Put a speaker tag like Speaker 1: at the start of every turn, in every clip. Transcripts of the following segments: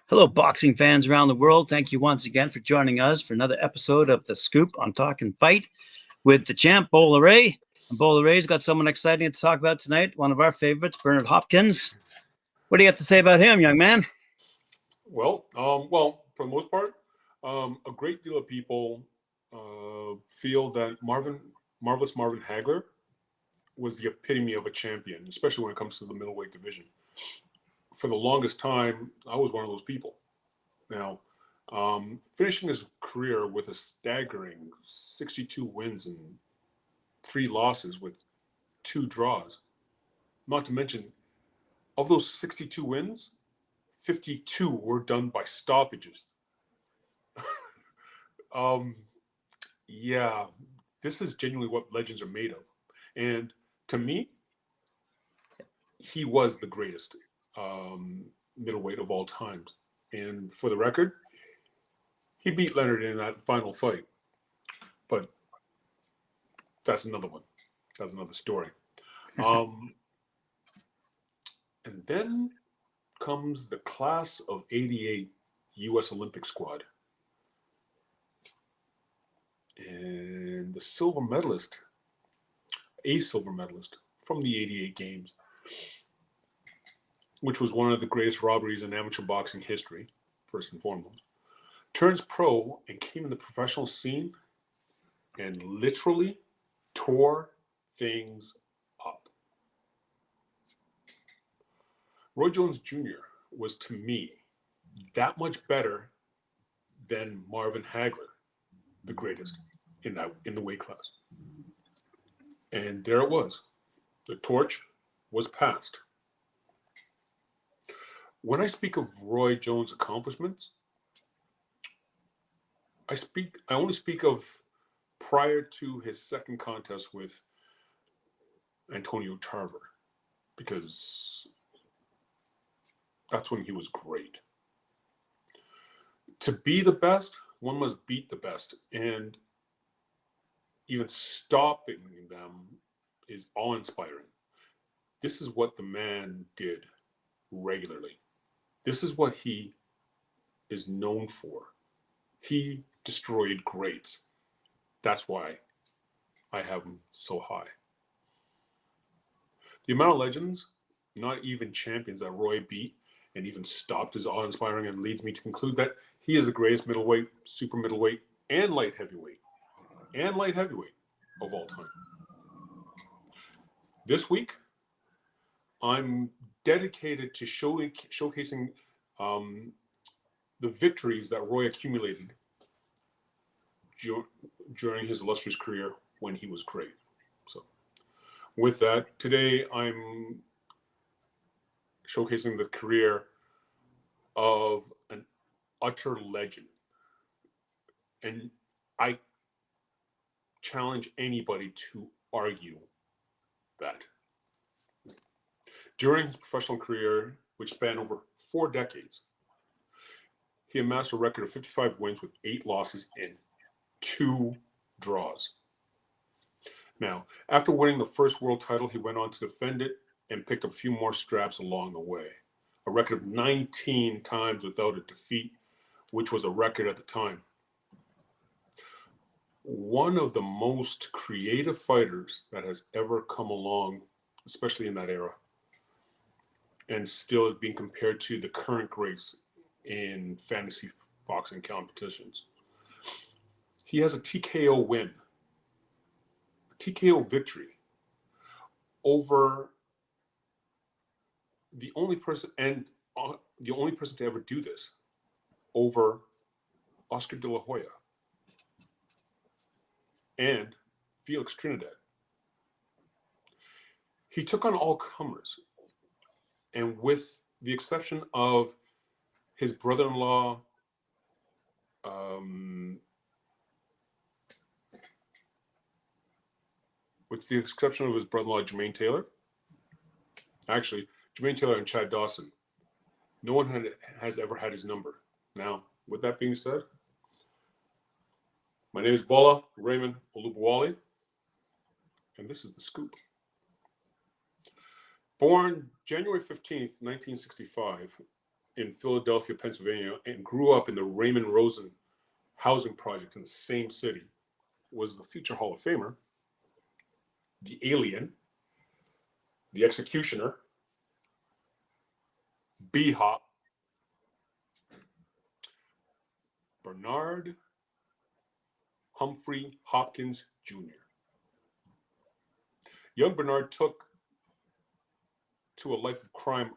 Speaker 1: Hello, boxing fans around the world. Thank you once again for joining us for another episode of The Scoop on Talkin' Fight with the champ, Bola Ray. And Bola Ray's got someone exciting to talk about tonight, one of our favorites, Bernard Hopkins. What do you have to say about him, young man?
Speaker 2: For the most part, a great deal of people feel that Marvelous Marvin Hagler, was the epitome of a champion, especially when it comes to the middleweight division. For the longest time, I was one of those people. Now, finishing his career with a staggering 62 wins and 3 losses with 2 draws, not to mention, of those 62 wins, 52 were done by stoppages. um, yeah, this is genuinely what legends are made of. And to me, he was the greatest middleweight of all times. And for the record, he beat Leonard in that final fight. But that's another one. That's another story. And then comes the class of '88 U.S. Olympic squad. And the silver medalist, a silver medalist from the '88 games, which was one of the greatest robberies in amateur boxing history, first and foremost, turns pro and came in the professional scene and literally tore things up. Roy Jones Jr. was, to me, that much better than Marvin Hagler, the greatest in the weight class. And there it was. The torch was passed. When I speak of Roy Jones' accomplishments, I only speak of prior to his second contest with Antonio Tarver, because that's when he was great. To be the best, one must beat the best, and even stopping them is awe-inspiring. This is what the man did regularly. This is what he is known for. He destroyed greats. That's why I have him so high. The amount of legends, not even champions, that Roy beat and even stopped is awe-inspiring, and leads me to conclude that he is the greatest middleweight, super middleweight, and light heavyweight of all time. This week, I'm dedicated to showcasing the victories that Roy accumulated during his illustrious career when he was great. So, with that, today I'm showcasing the career of an utter legend. And I challenge anybody to argue that. During his professional career, which spanned over 4 decades, he amassed a record of 55 wins with 8 losses and 2 draws. Now, after winning the first world title, he went on to defend it and picked up a few more straps along the way. A record of 19 times without a defeat, which was a record at the time. One of the most creative fighters that has ever come along, especially in that era, and still is being compared to the current greats in fantasy boxing competitions. He has a TKO win, a TKO victory over the only person to ever do this, over Oscar De La Hoya and Felix Trinidad. He took on all comers, and with the exception of his brother-in-law, Jermaine Taylor, actually, Jermaine Taylor and Chad Dawson, no one has ever had his number. Now, with that being said, my name is Bola Raymond Olubuwale, and this is The Scoop. Born January 15th, 1965, in Philadelphia, Pennsylvania, and grew up in the Raymond Rosen housing projects in the same city, was the future Hall of Famer, the Alien, the Executioner, B-Hop, Bernard Humphrey Hopkins Jr. Young Bernard took to a life of crime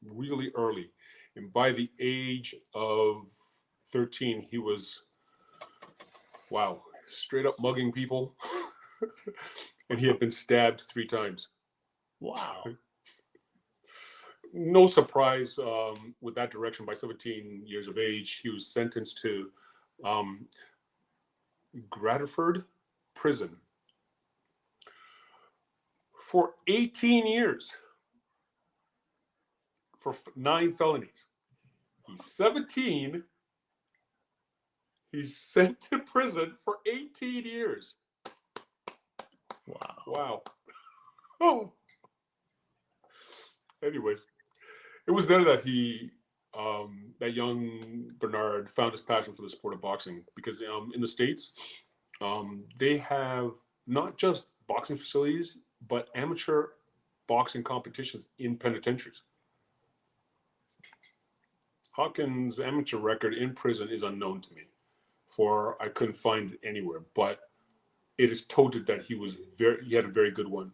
Speaker 2: really early. And by the age of 13, he was, wow, straight up mugging people. And he had been stabbed 3 times.
Speaker 1: Wow.
Speaker 2: No surprise with that direction. By 17 years of age, he was sentenced to Gradford Prison for 18 years for 9 felonies. He's 17. He's sent to prison for 18 years.
Speaker 1: Wow.
Speaker 2: Wow. Oh. Anyways, it was there that that young Bernard found his passion for the sport of boxing, because in the States, they have not just boxing facilities, but amateur boxing competitions in penitentiaries. Hopkins' amateur record in prison is unknown to me, for I couldn't find it anywhere, but it is told that he had a very good one,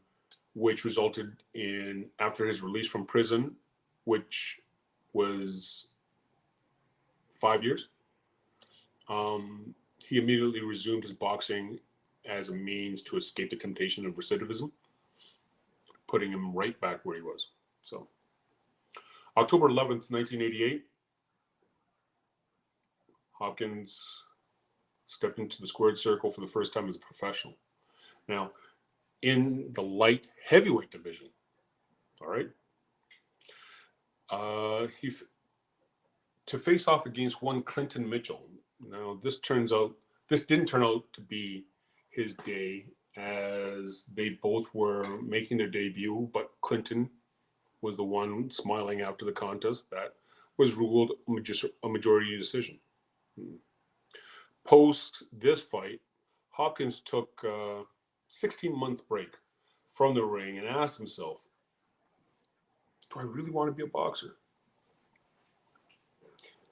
Speaker 2: which resulted in, after his release from prison, which was 5 years, he immediately resumed his boxing as a means to escape the temptation of recidivism, putting him right back where he was. So, October 11th, 1988, Hopkins stepped into the squared circle for the first time as a professional. Now, in the light heavyweight division, all right, to face off against one Clinton Mitchell. Now, this didn't turn out to be his day, as they both were making their debut, but Clinton was the one smiling after the contest. That was ruled a majority decision. Post this fight, Hopkins took a 16-month break from the ring and asked himself, do I really want to be a boxer?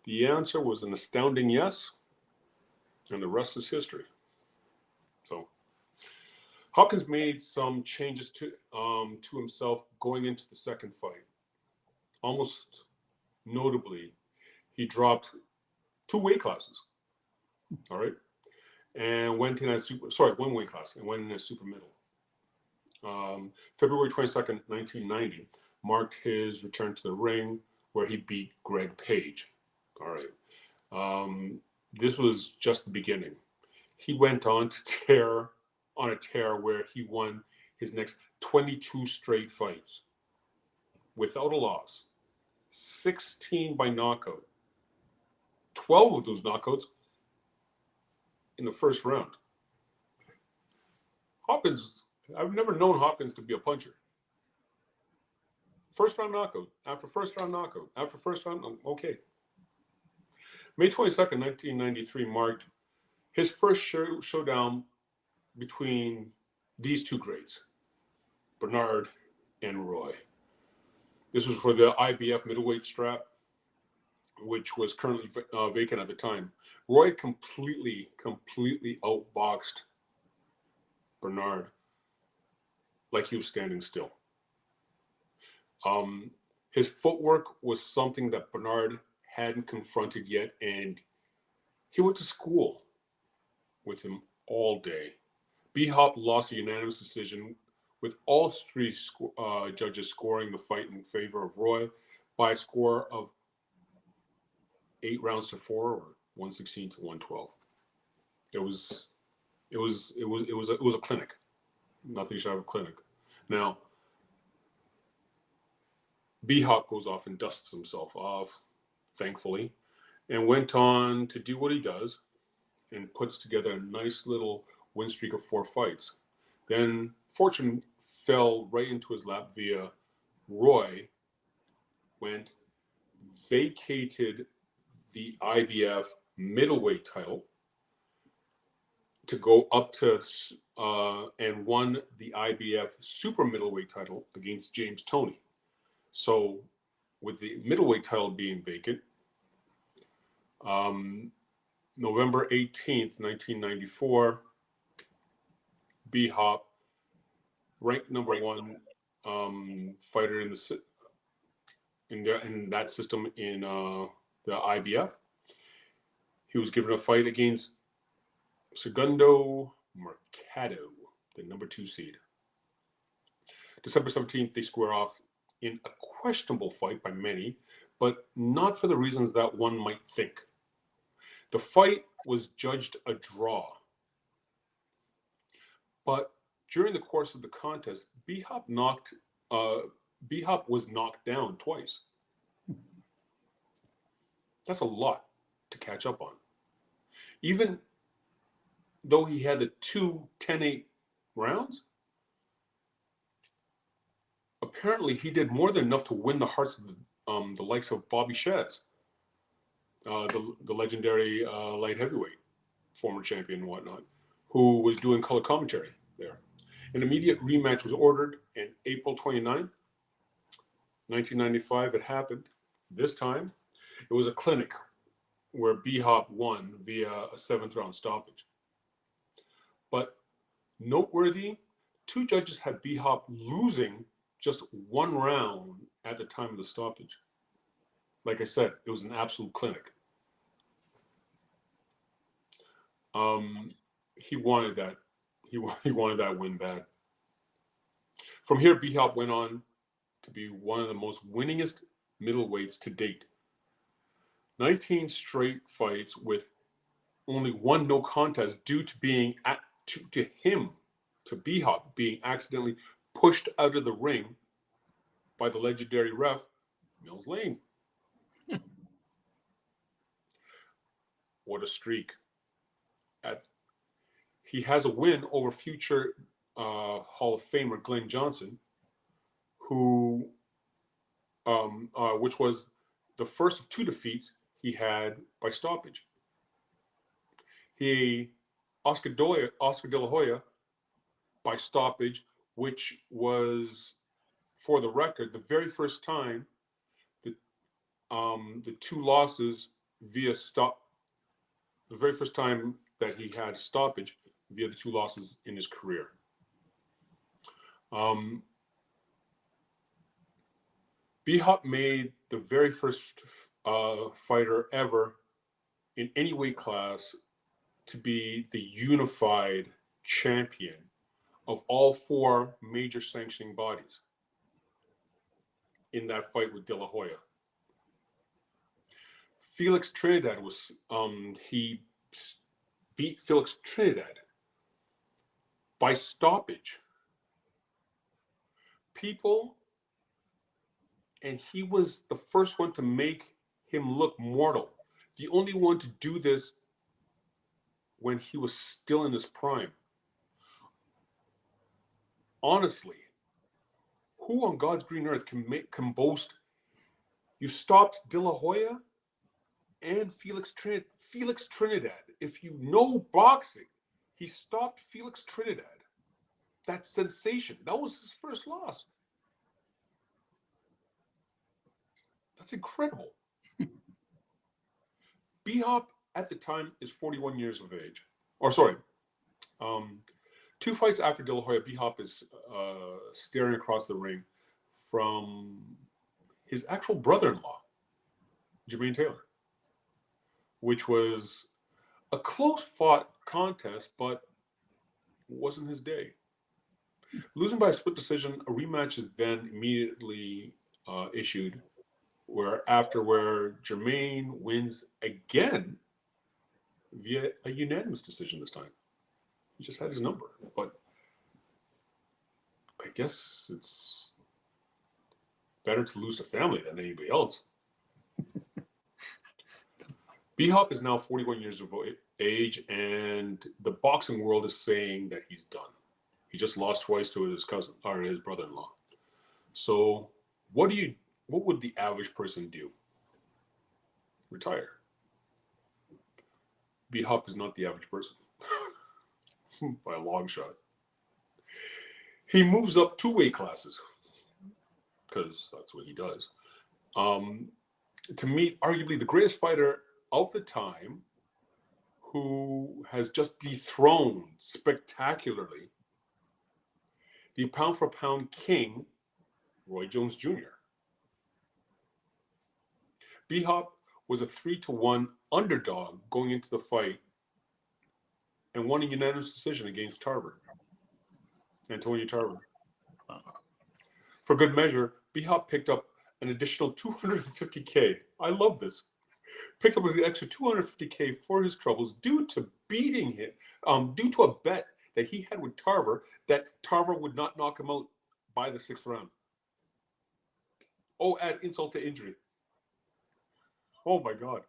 Speaker 2: The answer was an astounding yes, and the rest is history. So, Hopkins made some changes to himself going into the second fight. Almost notably, he dropped 2 weight classes. All right, and went in at one weight class, and went in as super middle. February 22nd, 1990, marked his return to the ring, where he beat Greg Page. All right, this was just the beginning. He went on a tear where he won his next 22 straight fights without a loss, 16 by knockout, 12 of those knockouts in the first round. Hopkins, I've never known Hopkins to be a puncher. First round knockout, after first round knockout, after first round, okay. May 22nd, 1993 marked his first showdown between these 2 greats, Bernard and Roy. This was for the IBF middleweight strap, which was currently vacant at the time. Roy completely outboxed Bernard like he was standing still. His footwork was something that Bernard hadn't confronted yet, and he went to school with him all day. B-Hop lost a unanimous decision, with all 3 judges scoring the fight in favor of Roy by a score of 8 rounds to 4, or 116 to 112. It was a clinic, nothing short of a clinic. Now, B-Hop goes off and dusts himself off, thankfully, and went on to do what he does and puts together a nice little win streak of 4 fights. Then fortune fell right into his lap via Roy went vacated the IBF middleweight title to go up to and won the IBF super middleweight title against James Toney. So with the middleweight title being vacant, November 18th, 1994, B-Hop, ranked number one fighter in that system in the IBF. He was given a fight against Segundo Mercado, the number 2 seed. December 17th, they square off in a questionable fight by many, but not for the reasons that one might think. The fight was judged a draw. But during the course of the contest, B-Hop was knocked down twice. That's a lot to catch up on. Even though he had the 2 10-8 rounds, apparently he did more than enough to win the hearts of the likes of Bobby Shez, the legendary light heavyweight, former champion and whatnot, who was doing color commentary there. An immediate rematch was ordered, and April 29, 1995, it happened. This time, it was a clinic where B-Hop won via a 7th round stoppage. But noteworthy, 2 judges had B-Hop losing just 1 round at the time of the stoppage. Like I said, it was an absolute clinic. He wanted that. He wanted that win bad. From here, B-Hop went on to be one of the most winningest middleweights to date. 19 straight fights with only 1 no contest due to being to B-Hop being accidentally pushed out of the ring by the legendary ref, Mills Lane. What a streak. He has a win over future Hall of Famer Glenn Johnson, who, which was the first of 2 defeats he had by stoppage. Oscar De La Hoya by stoppage, which was, for the record, the very first time the 2 losses via the very first time that he had stoppage via the 2 losses in his career. B-Hop made the very first fighter ever in any weight class to be the unified champion of all 4 major sanctioning bodies in that fight with De La Hoya. Felix Trinidad was, he beat Felix Trinidad by stoppage. And he was the first one to make him look mortal. The only one to do this when he was still in his prime. Honestly, who on God's green earth can boast, you stopped De La Hoya and Felix Trinidad. If you know boxing, he stopped Felix Trinidad. That's sensation. That was his first loss. That's incredible. B-Hop at the time is 41 years of age. 2 fights after De La Hoya, B-Hop is staring across the ring from his actual brother-in-law, Jermaine Taylor, which was a close-fought contest, but wasn't his day. Losing by a split decision, a rematch is then immediately issued, where Jermaine wins again via a unanimous decision this time. He just had his number, but I guess it's better to lose to family than anybody else. B-Hop is now 41 years of age, and the boxing world is saying that he's done. He just lost twice to his cousin or his brother-in-law. So what would the average person do? retire. B-Hop is not the average person by a long shot. He moves up 2 weight classes because that's what he does. To meet arguably the greatest fighter of the time, who has just dethroned spectacularly the pound for pound king, Roy Jones Jr. B-Hop was a 3-1 underdog going into the fight and won a unanimous decision against Antonio Tarver. For good measure, B-Hop picked up an additional $250K. I love this. Picked up an extra $250K for his troubles due to beating him, due to a bet that he had with Tarver that Tarver would not knock him out by the 6th round. Oh, add insult to injury. Oh my God.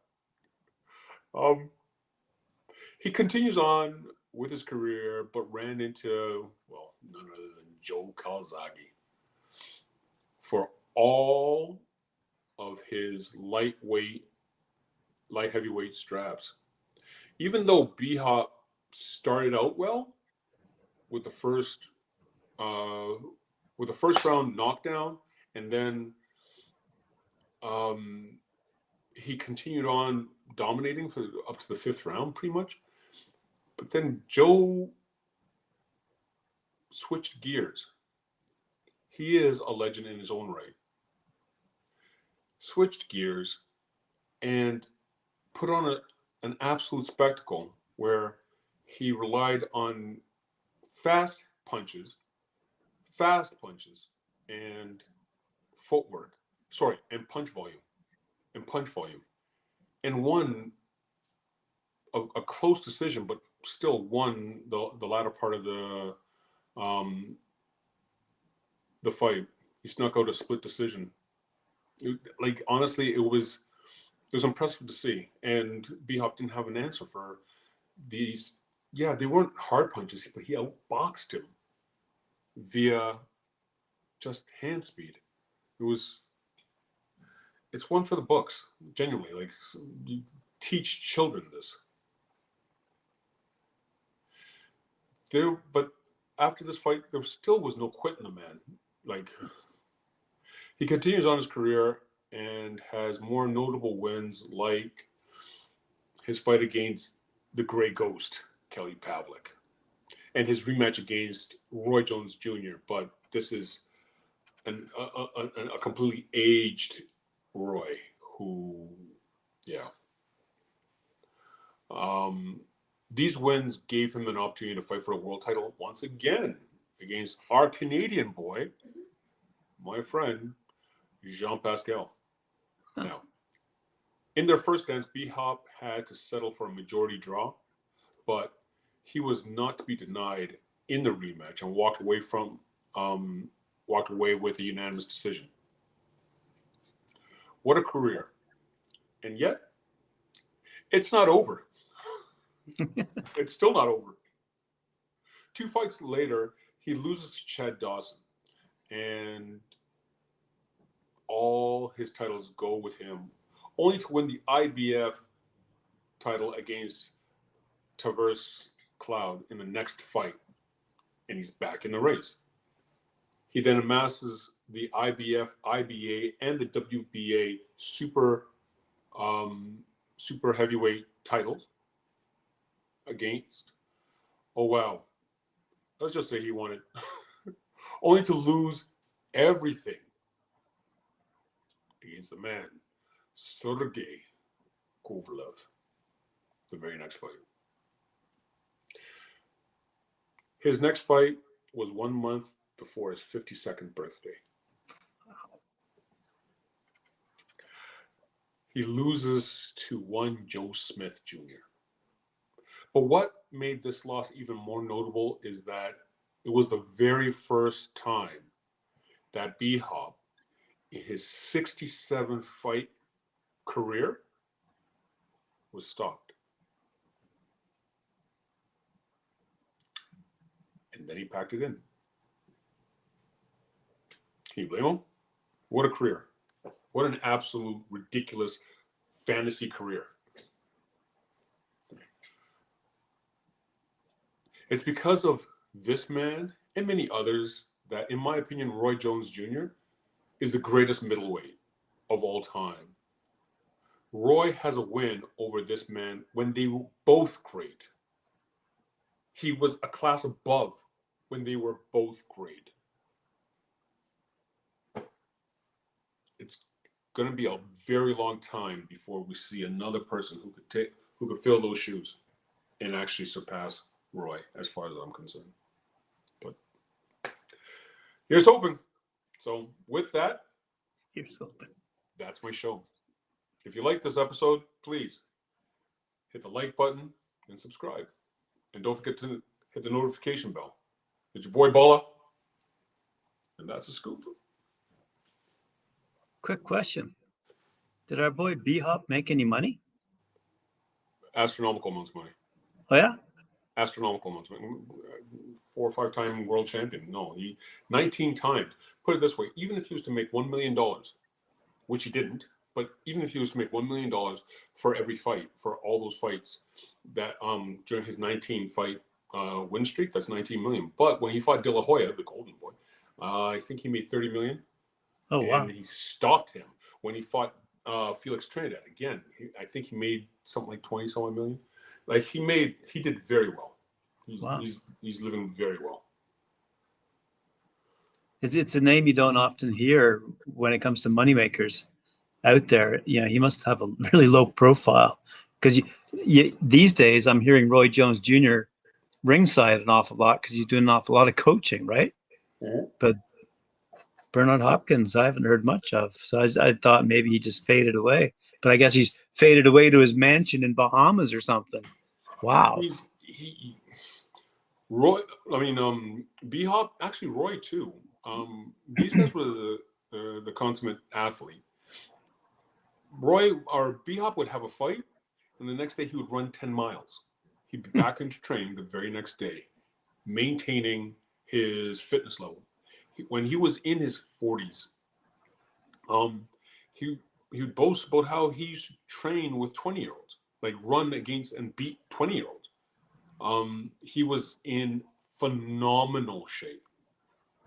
Speaker 2: He continues on with his career, but ran into, well, none other than Joe Calzaghe for all of his light heavyweight straps. Even though B-Hop started out well with the first round knockdown, and then he continued on dominating for up to the 5th round, pretty much. But then Joe switched gears. He is a legend in his own right. Switched gears and put on an absolute spectacle where he relied on fast punches, and footwork. And punch volume. And won a close decision, but still won the latter part of the fight. He snuck out a split decision. Honestly, it was impressive to see. And B-Hop didn't have an answer for these. Yeah, they weren't hard punches, but he outboxed him via just hand speed. It's one for the books, genuinely. You teach children this. But after this fight, there still was no quitting the man. He continues on his career and has more notable wins, like his fight against the Grey Ghost, Kelly Pavlik, and his rematch against Roy Jones Jr. But this is a completely aged Roy, who, yeah. These wins gave him an opportunity to fight for a world title once again against our Canadian boy, my friend, Jean Pascal. Now, in their first dance, B-Hop had to settle for a majority draw, but he was not to be denied in the rematch and walked away with a unanimous decision. What a career. And yet, it's not over. It's still not over. 2 fights later, he loses to Chad Dawson, and all his titles go with him, only to win the IBF title against Tavares Cloud in the next fight, and he's back in the race. He then amasses the IBF, IBA, and the WBA super heavyweight titles against, oh wow, let's just say he won it, only to lose everything against the man, Sergey Kovalev, the very next fight. His next fight was 1 month before his 52nd birthday. He loses to one Joe Smith Jr. But what made this loss even more notable is that it was the very first time that B-Hop, in his 67 fight career, was stopped. And then he packed it in. Can you blame him? What a career. What an absolute ridiculous fantasy career. It's because of this man and many others that, in my opinion, Roy Jones Jr. is the greatest middleweight of all time. Roy has a win over this man when they were both great. He was a class above when they were both great. It's going to be a very long time before we see another person who could fill those shoes and actually surpass Roy, as far as I'm concerned. But here's hoping. So with that,
Speaker 1: Here's hoping.
Speaker 2: That's my show. If you like this episode, please hit the like button and subscribe. And don't forget to hit the notification bell. It's your boy Bola, and that's a scoop.
Speaker 1: Quick question. Did our boy B-Hop make any money?
Speaker 2: Astronomical amounts of money.
Speaker 1: Oh, yeah?
Speaker 2: Astronomical amounts of money. 4 or 5 time world champion. No, he 19 times. Put it this way, even if he was to make $1 million, which he didn't, but even if he was to make $1 million for every fight, for all those fights that during his 19 fight win streak, that's 19 million. But when he fought De La Hoya, the golden boy, I think he made 30 million.
Speaker 1: Oh, wow.
Speaker 2: And he stopped him. When he fought Felix Trinidad, again, I think he made something like 20-some million. Like he did very well. He's living very well.
Speaker 1: It's a name you don't often hear when it comes to moneymakers out there. Yeah, he must have a really low profile, because these days I'm hearing Roy Jones Jr. ringside an awful lot because he's doing an awful lot of coaching, right?
Speaker 2: Mm-hmm.
Speaker 1: But Bernard Hopkins, I haven't heard much of. So I thought maybe he just faded away. But I guess he's faded away to his mansion in Bahamas or something. Wow.
Speaker 2: Roy, I mean, B-Hop, actually Roy too. These guys were the consummate athlete. Roy or B-Hop would have a fight, and the next day he would run 10 miles. He'd be back into training the very next day, maintaining his fitness level. When he was in his 40s, he would boast about how he used to train with 20-year-olds, like run against and beat 20-year-olds. He was in phenomenal shape,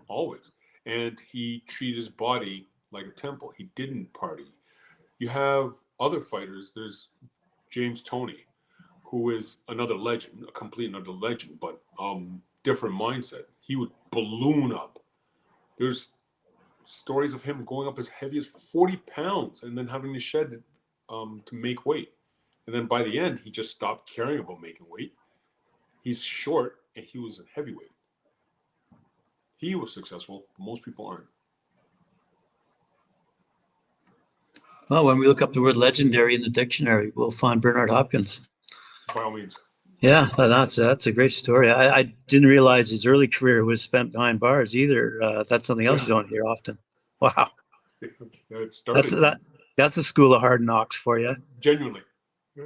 Speaker 2: always. And he treated his body like a temple. He didn't party. You have other fighters. There's James Toney, who is another legend, a complete another legend, but different mindset. He would balloon up. There's stories of him going up as heavy as 40 pounds and then having to shed to make weight. And then by the end, he just stopped caring about making weight. He's short, and he was a heavyweight. He was successful, but most people aren't.
Speaker 1: Well, when we look up the word legendary in the dictionary, we'll find Bernard Hopkins.
Speaker 2: By all means.
Speaker 1: Yeah, that's a great story. I didn't realize his early career was spent behind bars either. That's something else you don't hear often. Wow.
Speaker 2: Yeah, it started.
Speaker 1: That's a school of hard knocks for you.
Speaker 2: Genuinely. Yeah.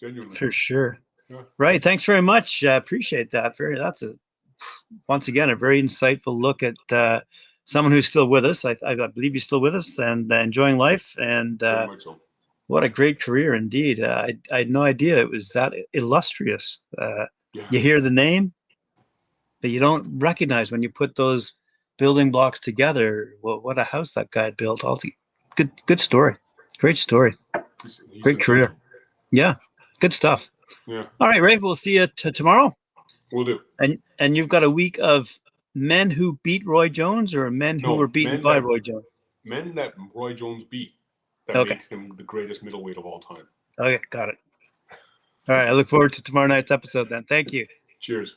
Speaker 2: Genuinely.
Speaker 1: For sure.
Speaker 2: Yeah.
Speaker 1: Right. Thanks very much. I appreciate that. That's once again a very insightful look at someone who's still with us. I believe he's still with us and enjoying life. And
Speaker 2: Very much so.
Speaker 1: what a great career indeed. I had no idea it was that illustrious.
Speaker 2: Yeah.
Speaker 1: You hear the name, but you don't recognize when you put those building blocks together. What a house that guy had built. Good story. Great story.
Speaker 2: He's
Speaker 1: Great career. Yeah. Good stuff.
Speaker 2: Yeah.
Speaker 1: All right, Ray, we'll see you tomorrow.
Speaker 2: We'll do.
Speaker 1: And you've got a week of men who beat Roy Jones or men who were beaten by Roy Jones?
Speaker 2: Men that Roy Jones beat. That makes him the greatest middleweight of all time.
Speaker 1: Okay, got it. All right, I look forward to tomorrow night's episode then. Thank you.
Speaker 2: Cheers.